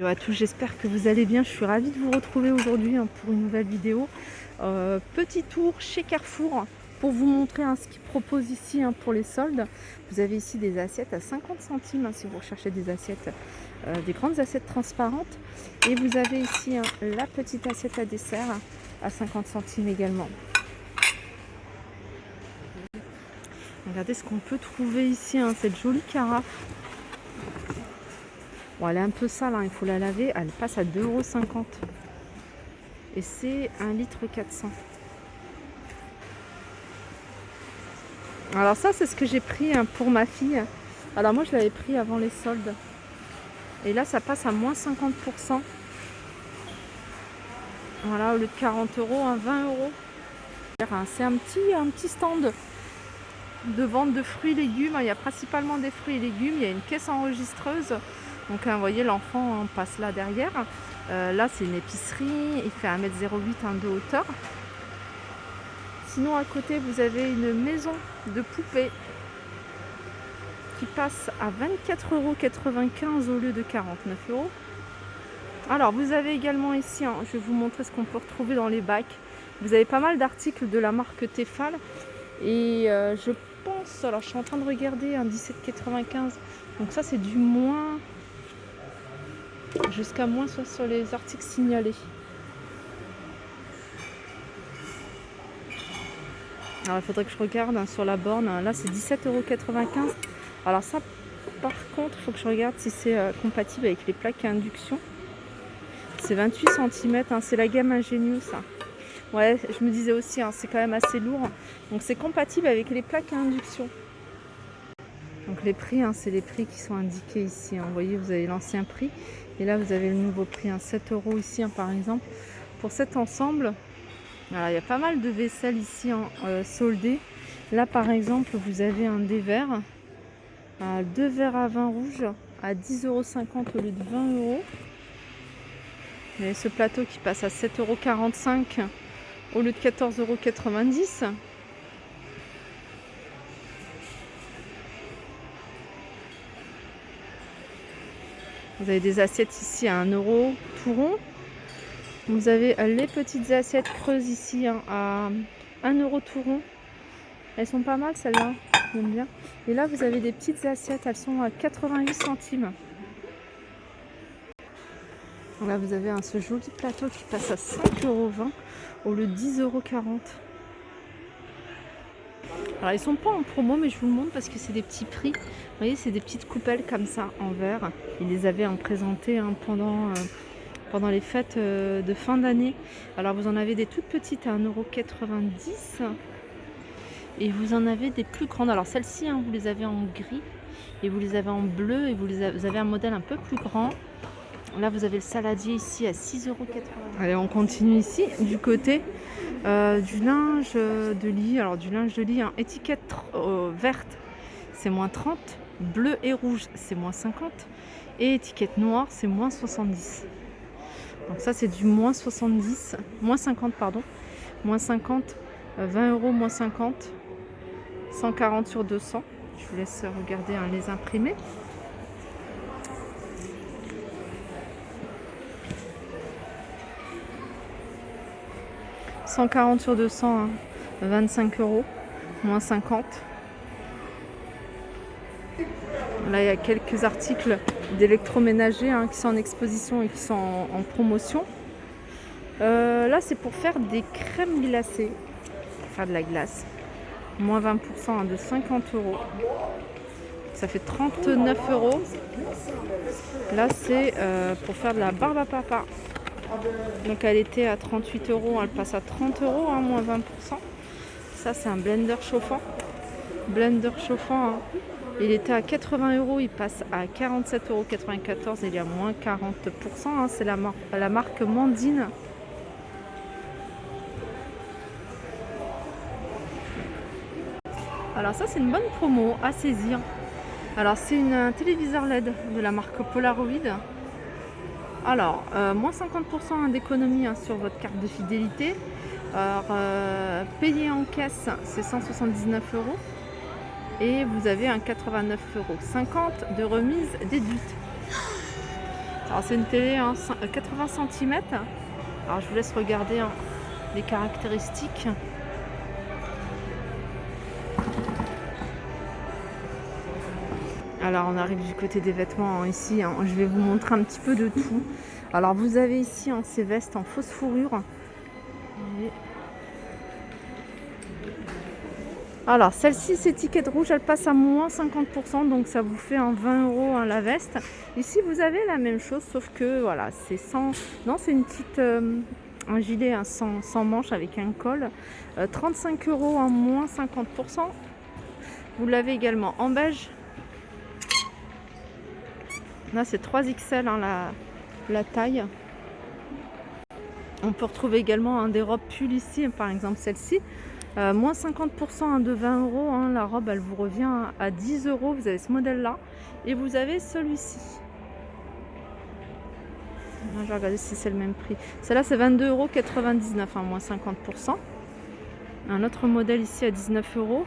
Bonjour à tous, j'espère que vous allez bien. Je suis ravie de vous retrouver aujourd'hui pour une nouvelle vidéo. Petit tour chez Carrefour pour vous montrer ce qu'ils proposent ici pour les soldes. Vous avez ici des assiettes à 50 centimes si vous recherchez des assiettes, des grandes assiettes transparentes. Et vous avez ici la petite assiette à dessert à 50 centimes également. Regardez ce qu'on peut trouver ici, cette jolie carafe. Bon, elle est un peu sale, il faut la laver. Elle passe à 2,50 €. Et c'est 1,4 litre. Alors ça, c'est ce que j'ai pris pour ma fille. Alors moi, je l'avais pris avant les soldes. Et là, ça passe à moins 50%. Voilà, au lieu de 40 €, 20 €. C'est un petit stand de vente de fruits et légumes. Il y a principalement des fruits et légumes. Il y a une caisse enregistreuse. Donc, vous voyez, l'enfant passe là derrière. Là, c'est une épicerie. Il fait 1,08 m de hauteur. Sinon, à côté, vous avez une maison de poupées qui passe à 24,95 € au lieu de 49 €. Alors, vous avez également ici, je vais vous montrer ce qu'on peut retrouver dans les bacs. Vous avez pas mal d'articles de la marque Tefal. Et je pense, alors je suis en train de regarder un 17,95 €. Donc ça, c'est du moins jusqu'à moins soit sur les articles signalés. Alors il faudrait que je regarde sur la borne. Là, c'est 17,95 €. Alors ça, par contre, il faut que je regarde si c'est compatible avec les plaques à induction. C'est 28 cm, c'est la gamme Ingenious. Ouais, je me disais aussi, c'est quand même assez lourd. Donc c'est compatible avec les plaques à induction. Donc les prix, c'est les prix qui sont indiqués ici. Vous voyez, vous avez l'ancien prix. Et là, vous avez le nouveau prix, 7 € ici, par exemple. Pour cet ensemble, voilà, il y a pas mal de vaisselle ici soldée. Là, par exemple, vous avez un déverre. 2 verres à vin rouge à 10,50 € au lieu de 20 €. Vous avez ce plateau qui passe à 7,45 € au lieu de 14,90 €. Vous avez des assiettes ici à 1 € tout rond. Vous avez les petites assiettes creuses ici à 1 € tout rond. Elles sont pas mal celles-là, j'aime bien. Et là, vous avez des petites assiettes, elles sont à 88 centimes. Là, vous avez ce joli plateau qui passe à 5,20 € au lieu de 10,40 €. Alors, ils sont pas en promo, mais je vous le montre parce que c'est des petits prix. Vous voyez, c'est des petites coupelles comme ça en verre. Ils les avaient présentées pendant les fêtes de fin d'année. Alors, vous en avez des toutes petites à 1,90 € et vous en avez des plus grandes. Alors, celles-ci, vous les avez en gris et vous les avez en bleu et vous avez un modèle un peu plus grand. Là, vous avez le saladier ici à 6,80 €. Allez, on continue ici du côté du linge de lit. Alors, du linge de lit, étiquette verte, c'est moins 30. Bleu et rouge, c'est moins 50. Et étiquette noire, c'est moins 70. Donc ça, c'est du moins 70, moins 50, pardon. Moins 50, 20 €, moins 50, 140 sur 200. Je vous laisse regarder les imprimés. « 140 sur 200, 25 €, moins 50. Là, il y a quelques articles d'électroménager qui sont en exposition et qui sont en promotion. Là, c'est pour faire des crèmes glacées, pour faire de la glace. Moins 20% de 50 €. Ça fait 39 €. Là, c'est pour faire de la barbe à papa. Donc elle était à 38 €, elle passe à 30 €, moins 20%. Ça, c'est un blender chauffant. Il était à 80 €, il passe à 47,94 € et il y a moins 40%. C'est la marque Mandine. Alors ça, c'est une bonne promo à saisir. Alors c'est un téléviseur LED de la marque Polaroid. Alors, moins 50% d'économie sur votre carte de fidélité. Alors, payé en caisse, c'est 179 €. Et vous avez un 89,50 € de remise déduite. Alors c'est une télé 80 cm. Alors je vous laisse regarder les caractéristiques. Alors on arrive du côté des vêtements ici. Je vais vous montrer un petit peu de tout. Alors vous avez ici ces vestes en fausse fourrure. Alors celle-ci, c'est étiquette rouge, elle passe à moins 50%, donc ça vous fait 20 € la veste. Ici vous avez la même chose, sauf que voilà, c'est sans... Non, c'est une petite... un gilet sans manche avec un col. 35 € à moins 50%. Vous l'avez également en beige. Là c'est 3XL la taille. On peut retrouver également des robes pull ici, par exemple celle-ci. Moins 50% de 20 €. La robe elle vous revient à 10 €. Vous avez ce modèle là. Et vous avez celui-ci. Je vais regarder si c'est le même prix. Celle-là c'est 22,99 €, moins 50%. Un autre modèle ici à 19 €.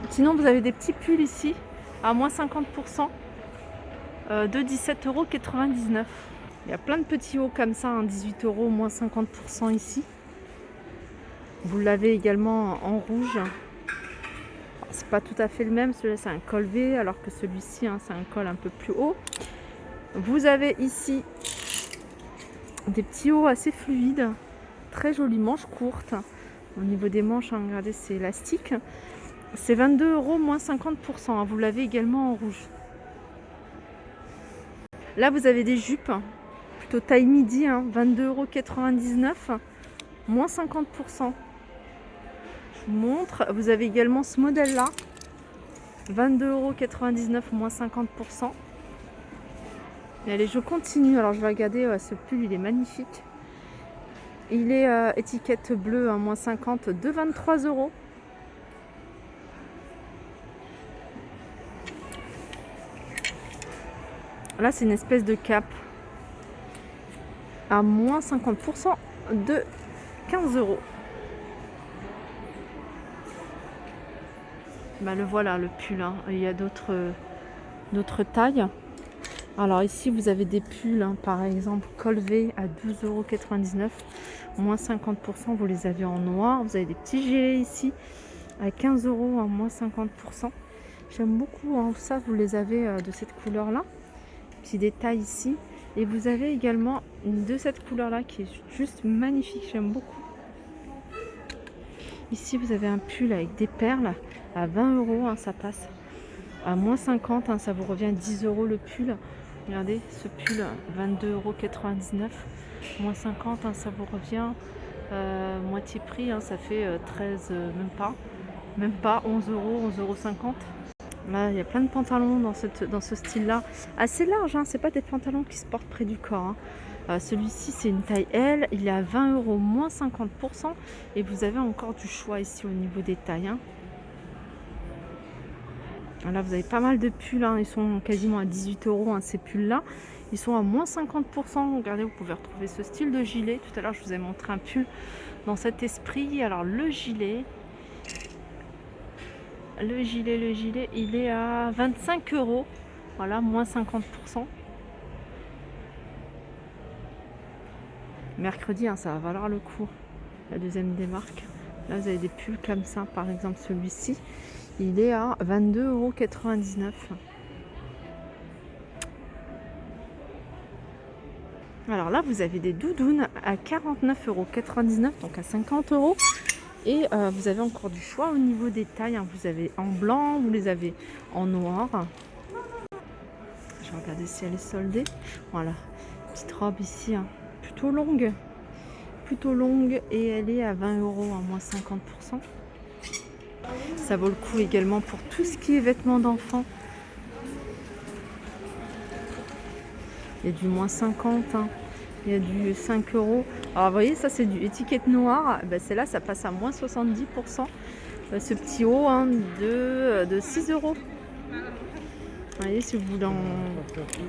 Sinon vous avez des petits pulls ici à moins 50%. De 17,99 €. Il y a plein de petits hauts comme ça, 18 €, moins 50% ici. Vous l'avez également en rouge. C'est pas tout à fait le même, celui-là c'est un col V, alors que celui-ci c'est un col un peu plus haut. Vous avez ici des petits hauts assez fluides, très jolies, manches courtes. Au niveau des manches, regardez, c'est élastique. C'est 22 €, moins 50%. Vous l'avez également en rouge. Là, vous avez des jupes, plutôt taille midi, 22,99 €, moins 50%. Je vous montre. Vous avez également ce modèle-là, 22,99 €, moins 50%. Et allez, je continue. Alors, je vais regarder, ce pull, il est magnifique. Il est étiquette bleue, moins 50, de 23 €. Là, c'est une espèce de cape à moins 50% de 15 €. Le voilà, le pull. Il y a d'autres tailles. Alors ici, vous avez des pulls, par exemple, col V à 12,99 €, moins 50%. Vous les avez en noir. Vous avez des petits gilets ici à 15 €, moins 50%. J'aime beaucoup ça, vous les avez de cette couleur-là. Petit détail ici. Et vous avez également de cette couleur-là qui est juste magnifique. J'aime beaucoup. Ici, vous avez un pull avec des perles à 20 €. Ça passe à moins 50. Ça vous revient 10 € le pull. Regardez ce pull, 22,99 €, moins 50. Ça vous revient moitié prix. Ça fait 13, même pas 11 €, 11,50 €. Là, il y a plein de pantalons dans ce style-là. Assez large, c'est pas des pantalons qui se portent près du corps. Celui-ci, c'est une taille L. Il est à 20 €, moins 50%. Et vous avez encore du choix ici au niveau des tailles. Là, vous avez pas mal de pulls. Ils sont quasiment à 18 €, ces pulls-là. Ils sont à moins 50%. Regardez, vous pouvez retrouver ce style de gilet. Tout à l'heure, je vous ai montré un pull dans cet esprit. Alors, le gilet, il est à 25 €. Voilà, moins 50%. Mercredi, ça va valoir le coup. La deuxième démarque. Là, vous avez des pulls comme ça. Par exemple, celui-ci, il est à 22,99 €. Alors là, vous avez des doudounes à 49,99 €, donc à 50 €. Et vous avez encore du choix au niveau des tailles. Vous avez en blanc, vous les avez en noir. Je vais regarder si elle est soldée. Voilà, petite robe ici, plutôt longue. Et elle est à 20 €, à moins 50%. Ça vaut le coup également pour tout ce qui est vêtements d'enfants. Il y a du moins 50, il y a du 5 €. Alors vous voyez, ça c'est du étiquette noire. Celle-là, ça passe à moins 70%. Ce petit haut de 6 €. Vous voyez, si vous voulez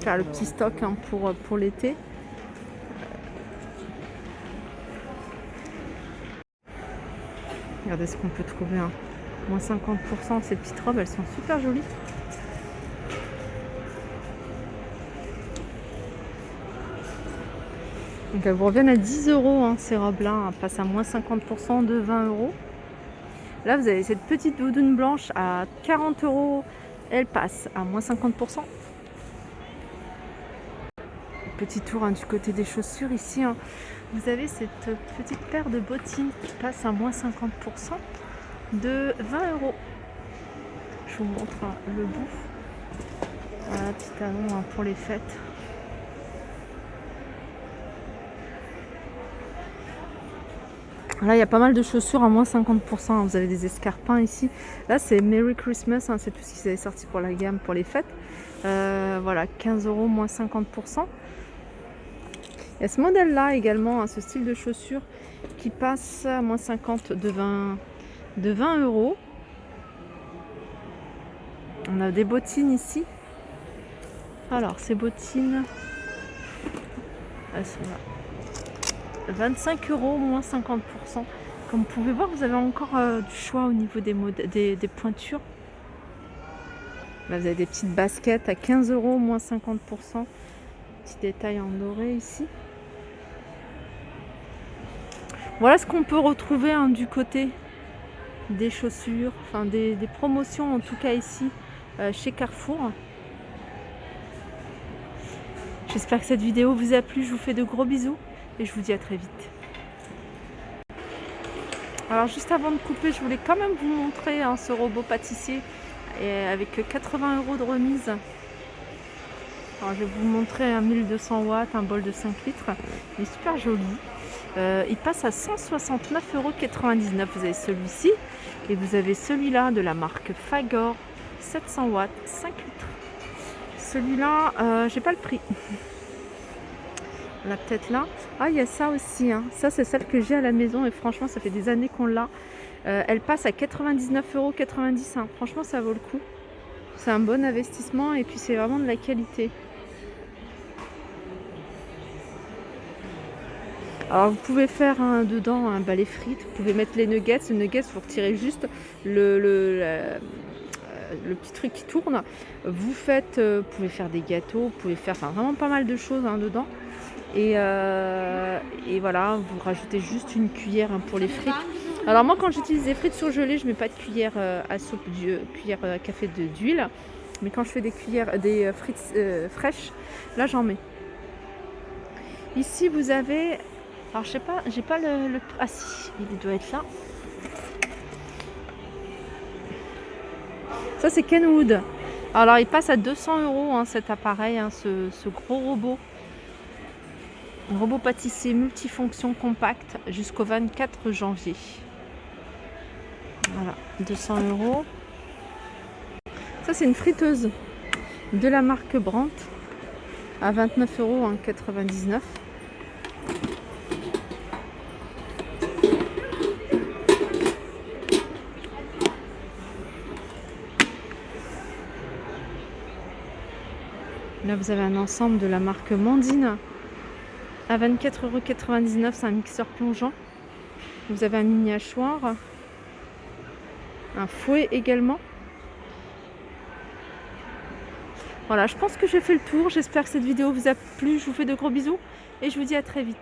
faire le petit stock pour l'été. Regardez ce qu'on peut trouver. Moins 50%. Ces petites robes, elles sont super jolies. Donc elles vous reviennent à 10 euros, hein, ces robes-là. Elles passent à moins 50% de 20 euros. Là, vous avez cette petite doudoune blanche à 40 euros. Elle passe à moins 50%. Petit tour, hein, du côté des chaussures ici. Hein. Vous avez cette petite paire de bottines qui passe à moins 50% de 20 euros. Je vous montre, hein, le bout. Voilà, petit talon, hein, pour les fêtes. Là, il y a pas mal de chaussures à moins 50%. Hein. Vous avez des escarpins ici. Là, c'est Merry Christmas. Hein, c'est tout ce qui est sorti pour la gamme pour les fêtes. Voilà, 15 euros, moins 50%. Il y a ce modèle-là également, hein, ce style de chaussures qui passe à moins 50 de 20 euros. On a des bottines ici. Alors, ces bottines, elles sont là. 25 euros, moins 50%. Comme vous pouvez voir, vous avez encore du choix au niveau des pointures. Là, vous avez des petites baskets à 15 euros, moins 50%. Petit détail en doré ici. Voilà ce qu'on peut retrouver, hein, du côté des chaussures, enfin des promotions en tout cas ici chez Carrefour. J'espère que cette vidéo vous a plu. Je vous fais de gros bisous et je vous dis à très vite. Alors juste avant de couper, je voulais quand même vous montrer, hein, ce robot pâtissier avec 80 euros de remise. Alors, je vais vous montrer un 1200 watts, un bol de 5 litres. Il est super joli. Il passe à 169,99 euros. Vous avez celui-ci et vous avez celui-là de la marque Fagor, 700 watts, 5 litres. Celui-là, j'ai pas le prix. On a peut-être là. Ah, il y a ça aussi. Hein. Ça, c'est celle que j'ai à la maison et franchement, ça fait des années qu'on l'a. Elle passe à 99,90 euros. Hein. Franchement, ça vaut le coup. C'est un bon investissement et puis c'est vraiment de la qualité. Alors vous pouvez faire, hein, dedans les frites, vous pouvez mettre les nuggets. Les nuggets, vous retirez juste le petit truc qui tourne. Vous pouvez faire des gâteaux, vous pouvez faire vraiment pas mal de choses, hein, dedans. Et voilà, vous rajoutez juste une cuillère, hein, pour les frites. Alors moi, quand j'utilise des frites surgelées, je mets pas de cuillère à soupe, cuillère à café d'huile. Mais quand je fais des frites fraîches, là j'en mets. Ici vous avez, alors je sais pas, j'ai pas le ah si, il doit être là. Ça c'est Kenwood. Alors il passe à 200 euros, hein, cet appareil, hein, ce gros robot. Un robot pâtissier multifonction compact jusqu'au 24 janvier. Voilà, 200 euros. Ça c'est une friteuse de la marque Brandt à 29,99 euros. Là vous avez un ensemble de la marque Mandine à 24,99 euros. C'est un mixeur plongeant. Vous avez un mini hachoir, un fouet également. Voilà, je pense que j'ai fait le tour. J'espère que cette vidéo vous a plu. Je vous fais de gros bisous et je vous dis à très vite.